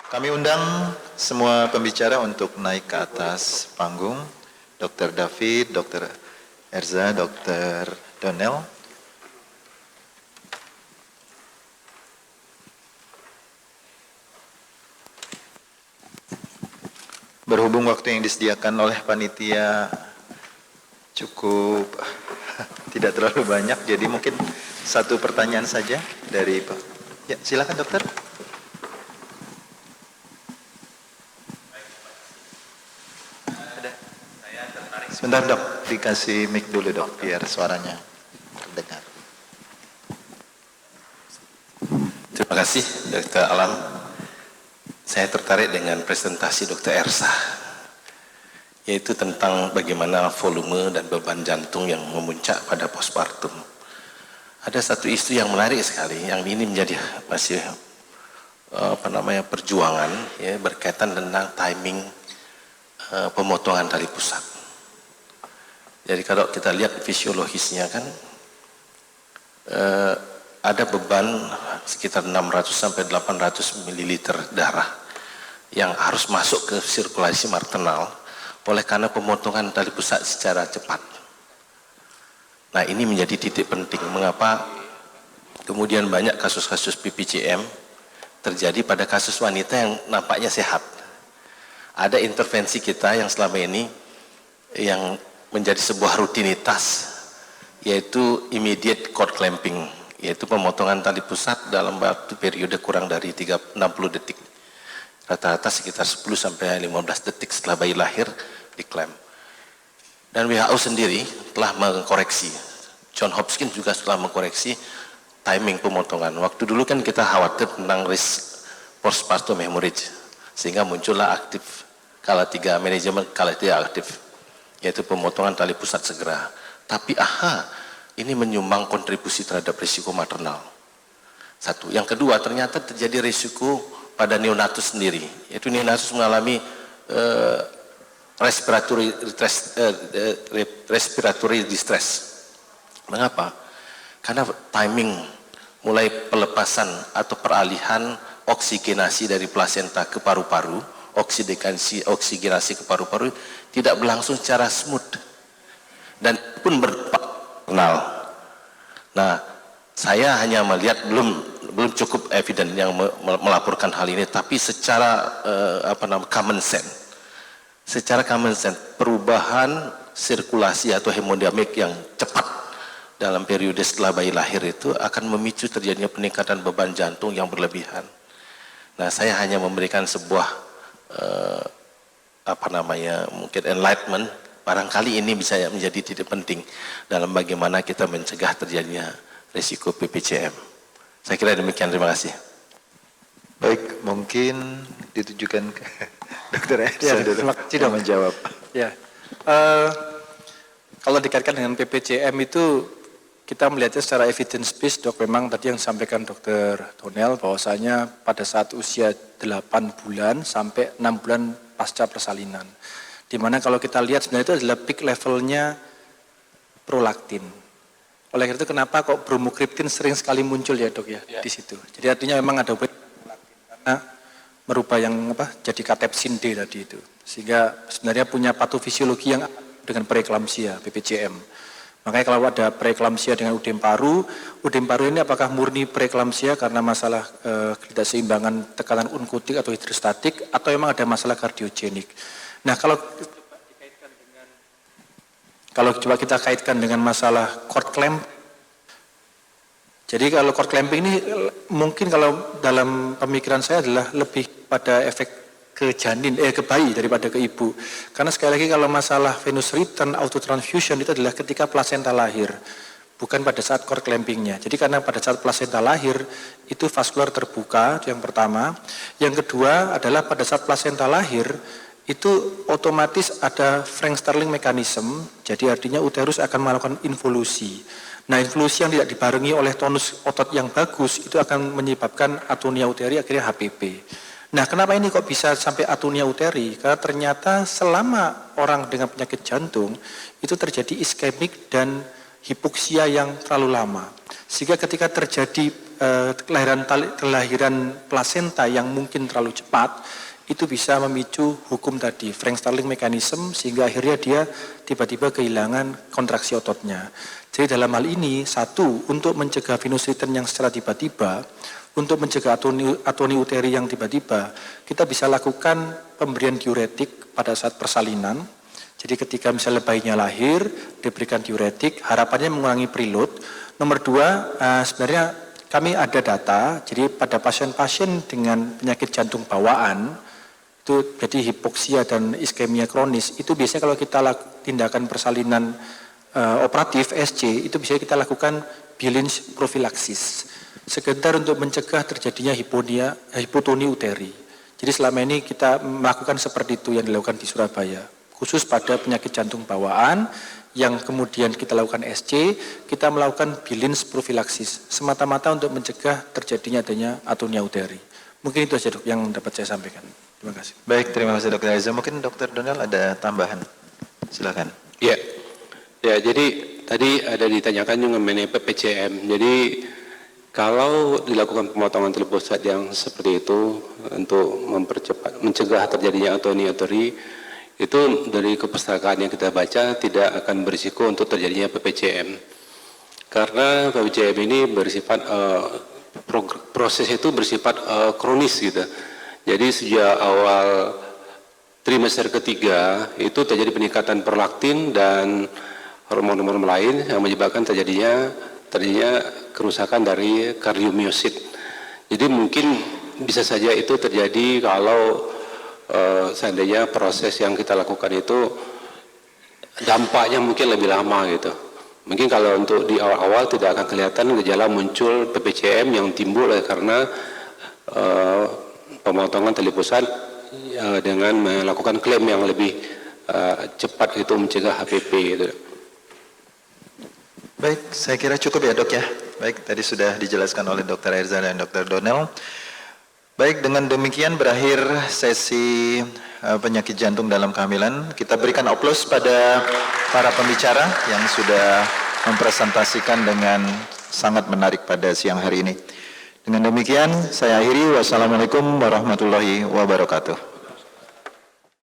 Kami undang semua pembicara untuk naik ke atas panggung. Dr. David, Dr. Erza, Dr. Donel. Berhubung waktu yang disediakan oleh panitia cukup tidak terlalu banyak, jadi mungkin satu pertanyaan saja dari Pak. Ya, silakan dokter. Sebentar dok, dikasih mic dulu dok, biar suaranya terdengar. Terima kasih Dr. Alam. Saya tertarik dengan presentasi Dr. Erza, yaitu tentang bagaimana volume dan beban jantung yang memuncak pada postpartum. Ada satu isu yang menarik sekali, yang ini menjadi masih perjuangan, ya, berkaitan tentang timing pemotongan tali pusat. Jadi kalau kita lihat fisiologisnya kan ada beban sekitar 600 sampai 800 ml darah yang harus masuk ke sirkulasi maternal oleh karena pemotongan tali pusat secara cepat. Nah, ini menjadi titik penting mengapa kemudian banyak kasus-kasus PPCM terjadi pada kasus wanita yang nampaknya sehat. Ada intervensi kita yang selama ini yang menjadi sebuah rutinitas, yaitu immediate cord clamping, yaitu pemotongan tali pusat dalam waktu periode kurang dari 60 detik. Rata-rata sekitar 10 sampai 15 detik setelah bayi lahir diklam. Dan WHO sendiri telah mengkoreksi, John Hopkins juga telah mengkoreksi timing pemotongan. Waktu dulu kan kita khawatir tentang risk postpartum hemorrhage, sehingga muncullah aktif kala 3 manajemen kala tidak aktif, yaitu pemotongan tali pusat segera. Tapi ini menyumbang kontribusi terhadap risiko maternal. Satu. Yang kedua, ternyata terjadi risiko pada neonatus sendiri, yaitu neonatus mengalami respiratory distress. Mengapa? Karena timing mulai pelepasan atau peralihan oksigenasi dari plasenta ke paru-paru, oksigenasi ke paru-paru tidak berlangsung secara smooth dan pun berdampak maternal. Nah, saya hanya melihat belum cukup evidence yang melaporkan hal ini, tapi secara common sense. Secara common sense, perubahan sirkulasi atau hemodinamik yang cepat dalam periode setelah bayi lahir itu akan memicu terjadinya peningkatan beban jantung yang berlebihan. Nah, saya hanya memberikan sebuah mungkin enlightenment. Barangkali ini bisa menjadi titik penting dalam bagaimana kita mencegah terjadinya risiko PPCM. Saya kira demikian, terima kasih. Baik, mungkin ditujukan ke Dr. Erza dulu. Terima kasih dong menjawab. Ya, kalau dikaitkan dengan PPCM itu kita melihatnya secara evidence based, dok. Memang tadi yang disampaikan Dr. Donel bahwasanya pada saat usia 8 bulan sampai 6 bulan pasca persalinan, dimana kalau kita lihat sebenarnya itu adalah peak levelnya prolaktin. Oleh karena itu kenapa kok bromokriptin sering sekali muncul ya dok ya, di situ. Jadi artinya memang ada karena merubah yang jadi katepsin D tadi itu, sehingga sebenarnya punya patofisiologi yang dengan preeklamsia PPCM. Makanya kalau ada preeklamsia dengan udem paru ini apakah murni preeklamsia karena masalah ketidakseimbangan tekanan unkotik atau hidrostatik, atau memang ada masalah kardiogenik. Nah, kalau coba kita kaitkan dengan masalah cord clamp, jadi kalau cord clamping ini mungkin kalau dalam pemikiran saya adalah lebih pada efek ke janin, ke bayi daripada ke ibu. Karena sekali lagi kalau masalah venous return autotransfusion itu adalah ketika plasenta lahir, bukan pada saat cord clampingnya. Jadi karena pada saat plasenta lahir itu vaskular terbuka, itu yang pertama. Yang kedua adalah pada saat plasenta lahir itu otomatis ada Frank Starling mechanism, jadi artinya uterus akan melakukan involusi. Nah, involusi yang tidak dibarengi oleh tonus otot yang bagus itu akan menyebabkan atonia uteri, akhirnya HPP. Nah, kenapa ini kok bisa sampai atonia uteri? Karena ternyata selama orang dengan penyakit jantung itu terjadi iskemik dan hipoksia yang terlalu lama. Sehingga ketika terjadi kelahiran plasenta yang mungkin terlalu cepat, itu bisa memicu hukum tadi, Frank-Starling mechanism, sehingga akhirnya dia tiba-tiba kehilangan kontraksi ototnya. Jadi dalam hal ini, satu, untuk mencegah venous return yang secara tiba-tiba, untuk mencegah atoni uteri yang tiba-tiba, kita bisa lakukan pemberian diuretik pada saat persalinan. Jadi ketika misalnya bayinya lahir, diberikan diuretik, harapannya mengurangi preload. Nomor dua, sebenarnya kami ada data, jadi pada pasien-pasien dengan penyakit jantung bawaan, itu jadi hipoksia dan iskemia kronis, itu biasanya kalau kita tindakan persalinan operatif SC, itu bisa kita lakukan Bielin's prophylaxis, sekedar untuk mencegah terjadinya hipotoni uteri. Jadi selama ini kita melakukan seperti itu yang dilakukan di Surabaya, khusus pada penyakit jantung bawaan, yang kemudian kita lakukan SC, kita melakukan Bielin's prophylaxis, semata-mata untuk mencegah terjadinya adanya atonia uteri. Mungkin itu saja, Dok, yang dapat saya sampaikan. Terima kasih. Baik, terima kasih Dr. Reza. Mungkin Dr. Donel ada tambahan. Silakan. Ya, jadi tadi ada ditanyakan juga mengenai PPCM. Jadi kalau dilakukan pemotongan tali pusat yang seperti itu untuk mencegah terjadinya atonia uteri, itu dari kepustakaan yang kita baca tidak akan berisiko untuk terjadinya PPCM. Karena PPCM ini bersifat proses itu bersifat kronis gitu. Jadi sejak awal trimester ketiga itu terjadi peningkatan prolaktin dan hormon-hormon lain yang menyebabkan terjadinya kerusakan dari kardiomyosit. Jadi mungkin bisa saja itu terjadi kalau seandainya proses yang kita lakukan itu dampaknya mungkin lebih lama gitu. Mungkin kalau untuk di awal-awal tidak akan kelihatan gejala muncul PPCM yang timbul karena pemotongan tali pusat dengan melakukan klaim yang lebih cepat itu mencegah HPP gitu. Baik, saya kira cukup ya Dok ya. Baik, tadi sudah dijelaskan oleh Dr. Reza dan Dr. Donel. Baik, dengan demikian berakhir sesi penyakit jantung dalam kehamilan. Kita berikan aplaus pada para pembicara yang sudah mempresentasikan dengan sangat menarik pada siang hari ini. Dengan demikian, saya akhiri. Wassalamualaikum warahmatullahi wabarakatuh.